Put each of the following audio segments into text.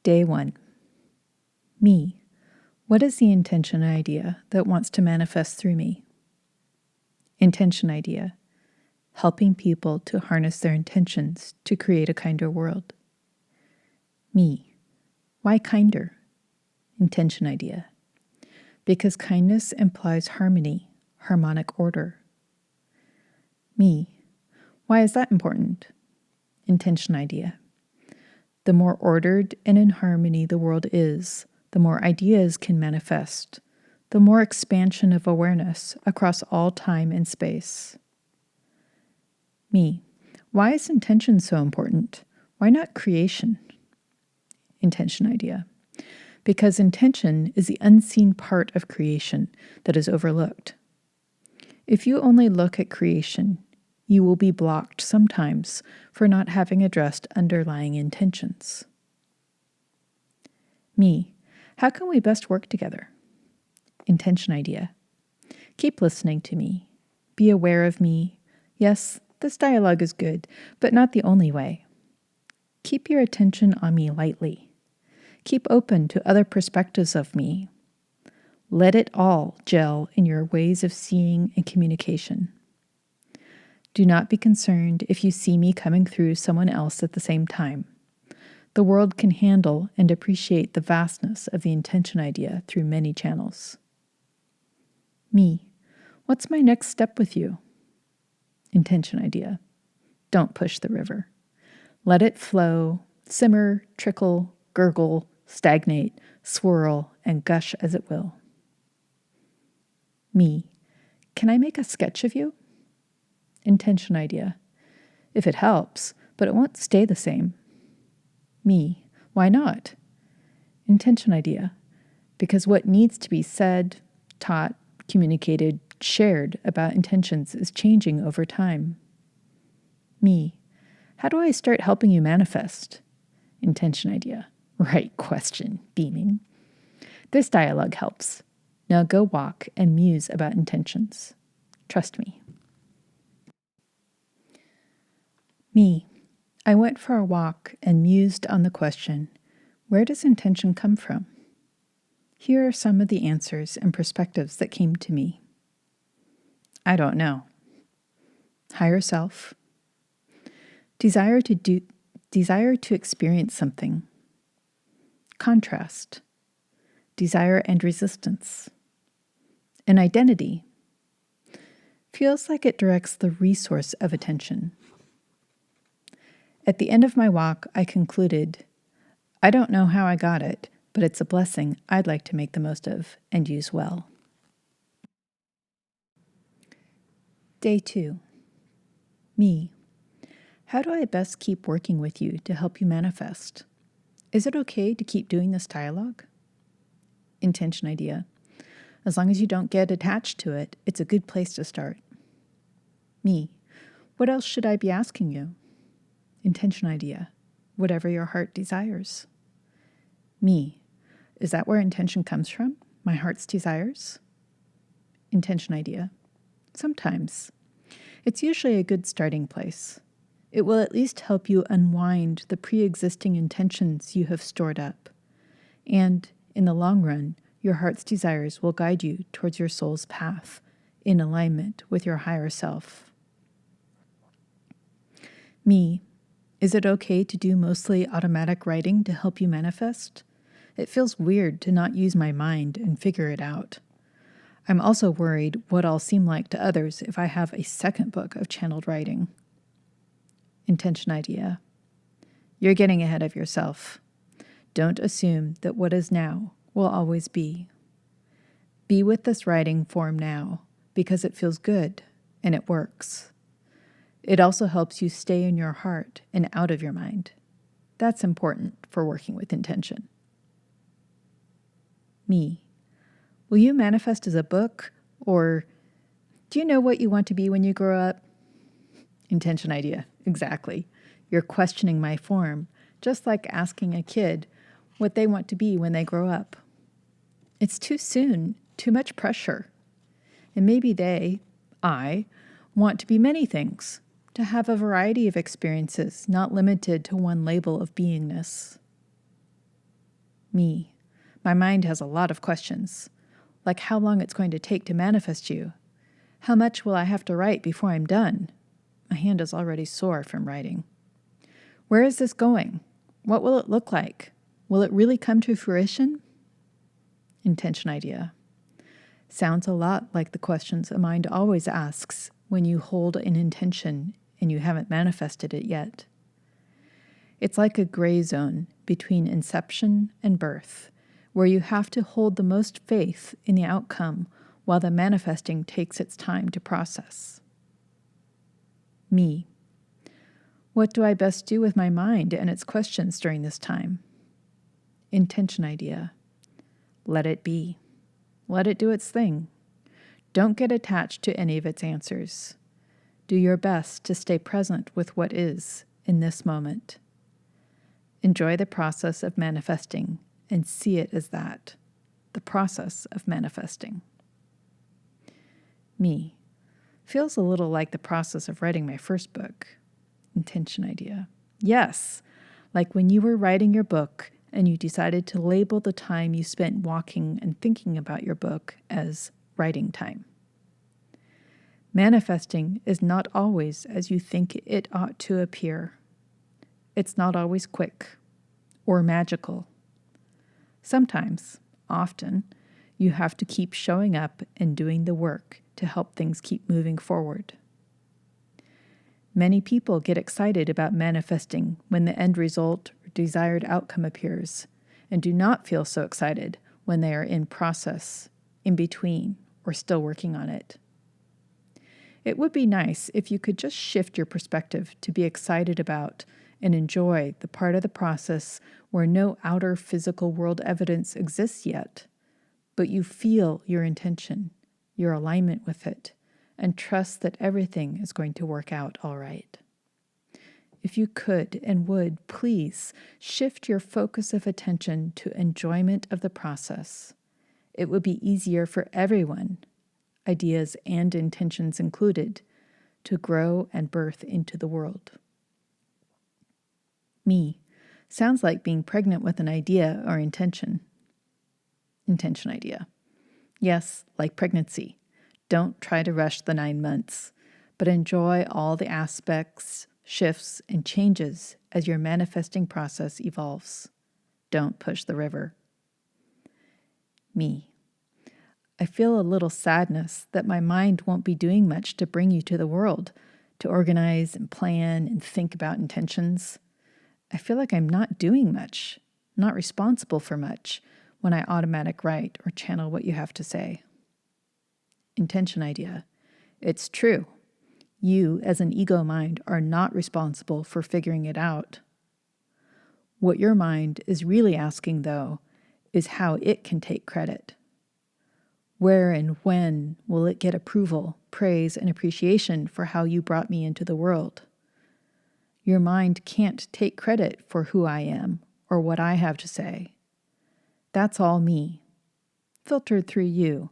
Day 1. Me. What is the intention idea that wants to manifest through me? Intention idea. Helping people to harness their intentions to create a kinder world. Me. Why kinder? Intention idea. Because kindness implies harmony, harmonic order. Me. Why is that important? Intention idea. The more ordered and in harmony the world is, the more ideas can manifest, the more expansion of awareness across all time and space. Me. Why is intention so important? Why not creation? Intention idea. Because intention is the unseen part of creation that is overlooked. If you only look at creation, you will be blocked sometimes for not having addressed underlying intentions. Me. How can we best work together? Intention idea. Keep listening to me. Be aware of me. Yes, this dialogue is good, but not the only way. Keep your attention on me lightly. Keep open to other perspectives of me. Let it all gel in your ways of seeing and communication. Do not be concerned if you see me coming through someone else at the same time. The world can handle and appreciate the vastness of the intention idea through many channels. Me. What's my next step with you? Intention idea. Don't push the river. Let it flow, simmer, trickle, gurgle, stagnate, swirl, and gush as it will. Me. Can I make a sketch of you? Intention idea. If it helps, but it won't stay the same. Me. Why not? Intention idea. Because what needs to be said, taught, communicated, shared about intentions is changing over time. Me. How do I start helping you manifest? Intention idea. Right question, beaming. This dialogue helps. Now go walk and muse about intentions. Trust me. Me. I went for a walk and mused on the question, where does intention come from? Here are some of the answers and perspectives that came to me. I don't know. Higher self. Desire to experience something. Contrast. Desire and resistance. An identity. Feels like it directs the resource of attention. At the end of my walk, I concluded, I don't know how I got it, but it's a blessing I'd like to make the most of and use well. Day 2. Me. How do I best keep working with you to help you manifest? Is it okay to keep doing this dialogue? Intention idea. As long as you don't get attached to it, it's a good place to start. Me. What else should I be asking you? Intention idea. Whatever your heart desires. Me. Is that where intention comes from? My heart's desires? Intention idea. Sometimes. It's usually a good starting place. It will at least help you unwind the pre-existing intentions you have stored up. And, in the long run, your heart's desires will guide you towards your soul's path, in alignment with your higher self. Me. Is it okay to do mostly automatic writing to help you manifest? It feels weird to not use my mind and figure it out. I'm also worried what I'll seem like to others if I have a second book of channeled writing. Intention idea. You're getting ahead of yourself. Don't assume that what is now will always be. Be with this writing form now because it feels good and it works. It also helps you stay in your heart and out of your mind. That's important for working with intention. Me. Will you manifest as a book, or do you know what you want to be when you grow up? Intention idea. Exactly. You're questioning my form, just like asking a kid what they want to be when they grow up. It's too soon, too much pressure. And maybe I, want to be many things, to have a variety of experiences, not limited to one label of beingness. Me. My mind has a lot of questions, like how long it's going to take to manifest you. How much will I have to write before I'm done? My hand is already sore from writing. Where is this going? What will it look like? Will it really come to fruition? Intention idea. Sounds a lot like the questions a mind always asks when you hold an intention and you haven't manifested it yet. It's like a gray zone between inception and birth, where you have to hold the most faith in the outcome while the manifesting takes its time to process. Me. What do I best do with my mind and its questions during this time? Intention idea. Let it be. Let it do its thing. Don't get attached to any of its answers. Do your best to stay present with what is in this moment. Enjoy the process of manifesting and see it as that, the process of manifesting. Me. Feels a little like the process of writing my first book. Intention idea. Yes, like when you were writing your book and you decided to label the time you spent walking and thinking about your book as writing time. Manifesting is not always as you think it ought to appear. It's not always quick or magical. Sometimes, often, you have to keep showing up and doing the work to help things keep moving forward. Many people get excited about manifesting when the end result or desired outcome appears, and do not feel so excited when they are in process, in between, or still working on it. It would be nice if you could just shift your perspective to be excited about and enjoy the part of the process where no outer physical world evidence exists yet, but you feel your intention, your alignment with it, and trust that everything is going to work out all right. If you could and would, please shift your focus of attention to enjoyment of the process. It would be easier for everyone, ideas and intentions included, to grow and birth into the world. Me. Sounds like being pregnant with an idea or intention. Intention idea. Yes, like pregnancy. Don't try to rush the 9 months, but enjoy all the aspects, shifts, and changes as your manifesting process evolves. Don't push the river. Me. I feel a little sadness that my mind won't be doing much to bring you to the world, to organize and plan and think about intentions. I feel like I'm not doing much, not responsible for much, when I automatic write or channel what you have to say. Intention idea. It's true. You, as an ego mind, are not responsible for figuring it out. What your mind is really asking, though, is how it can take credit. Where and when will it get approval, praise, and appreciation for how you brought me into the world? Your mind can't take credit for who I am or what I have to say. That's all me, filtered through you,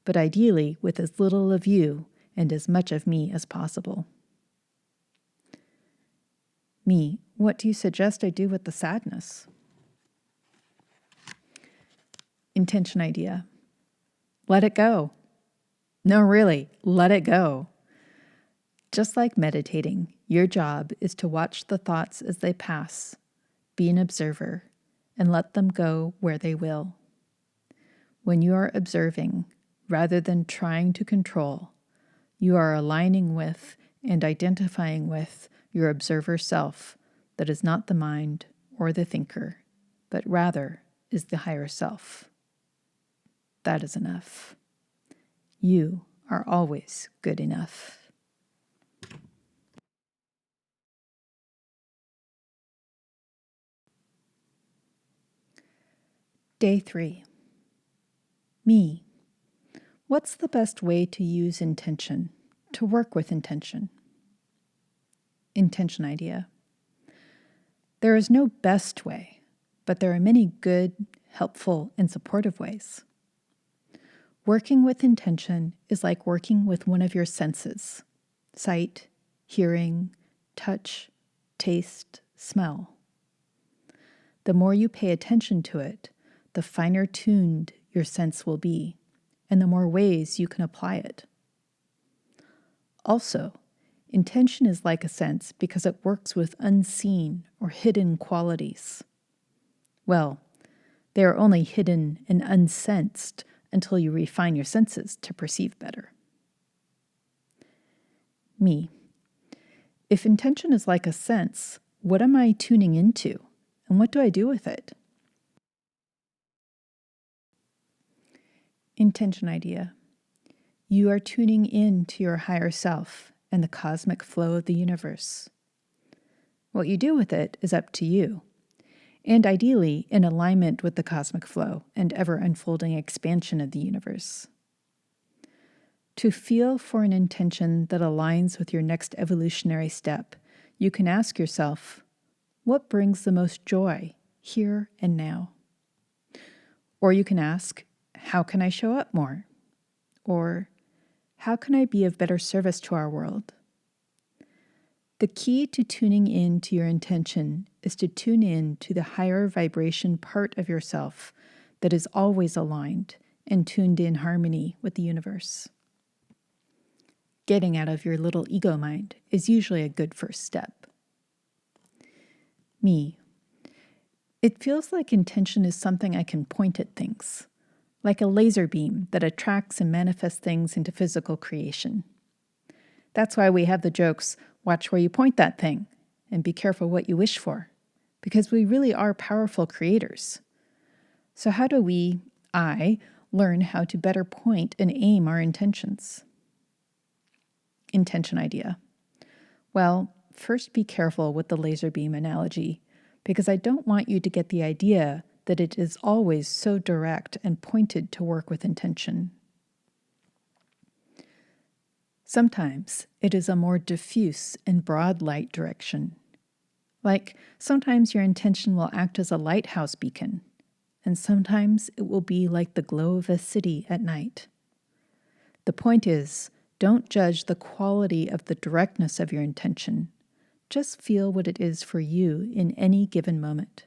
but ideally with as little of you and as much of me as possible. Me, what do you suggest I do with the sadness? Intention idea. Let it go. No, really, let it go. Just like meditating, your job is to watch the thoughts as they pass, be an observer, and let them go where they will. When you are observing, rather than trying to control, you are aligning with and identifying with your observer self that is not the mind or the thinker, but rather is the higher self. That is enough. You are always good enough. Day 3. Me. What's the best way to use intention, to work with intention? Intention idea. There is no best way, but there are many good, helpful, and supportive ways. Working with intention is like working with one of your senses: sight, hearing, touch, taste, smell. The more you pay attention to it, the finer tuned your sense will be, and the more ways you can apply it. Also, intention is like a sense because it works with unseen or hidden qualities. Well, they are only hidden and unsensed until you refine your senses to perceive better. Me. If intention is like a sense, what am I tuning into, and what do I do with it? Intention idea. You are tuning in to your higher self and the cosmic flow of the universe. What you do with it is up to you, and ideally in alignment with the cosmic flow and ever-unfolding expansion of the universe. To feel for an intention that aligns with your next evolutionary step, you can ask yourself, what brings the most joy here and now? Or you can ask, how can I show up more? Or, how can I be of better service to our world? The key to tuning in to your intention is to tune in to the higher vibration part of yourself that is always aligned and tuned in harmony with the universe. Getting out of your little ego mind is usually a good first step. Me. It feels like intention is something I can point at things, like a laser beam that attracts and manifests things into physical creation. That's why we have the jokes, watch where you point that thing, and be careful what you wish for, because we really are powerful creators. So how do I, learn how to better point and aim our intentions? Intention idea. Well, first be careful with the laser beam analogy, because I don't want you to get the idea that it is always so direct and pointed to work with intention. Sometimes it is a more diffuse and broad light direction. Like sometimes your intention will act as a lighthouse beacon, and sometimes it will be like the glow of a city at night. The point is, don't judge the quality of the directness of your intention. Just feel what it is for you in any given moment.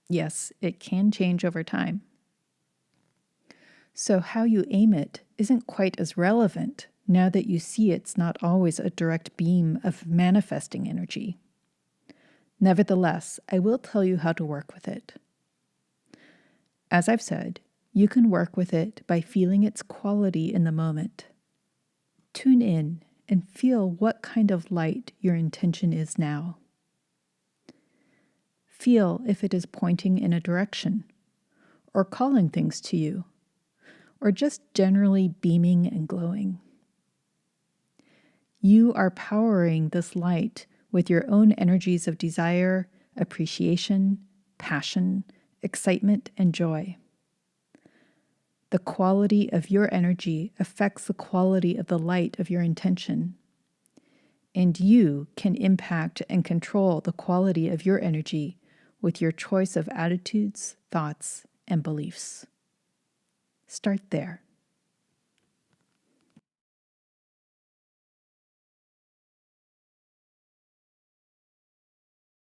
Yes, it can change over time. So how you aim it isn't quite as relevant now that you see it's not always a direct beam of manifesting energy. Nevertheless, I will tell you how to work with it. As I've said, you can work with it by feeling its quality in the moment. Tune in and feel what kind of light your intention is now. Feel if it is pointing in a direction, or calling things to you, or just generally beaming and glowing. You are powering this light with your own energies of desire, appreciation, passion, excitement, and joy. The quality of your energy affects the quality of the light of your intention, and you can impact and control the quality of your energy with your choice of attitudes, thoughts, and beliefs. Start there.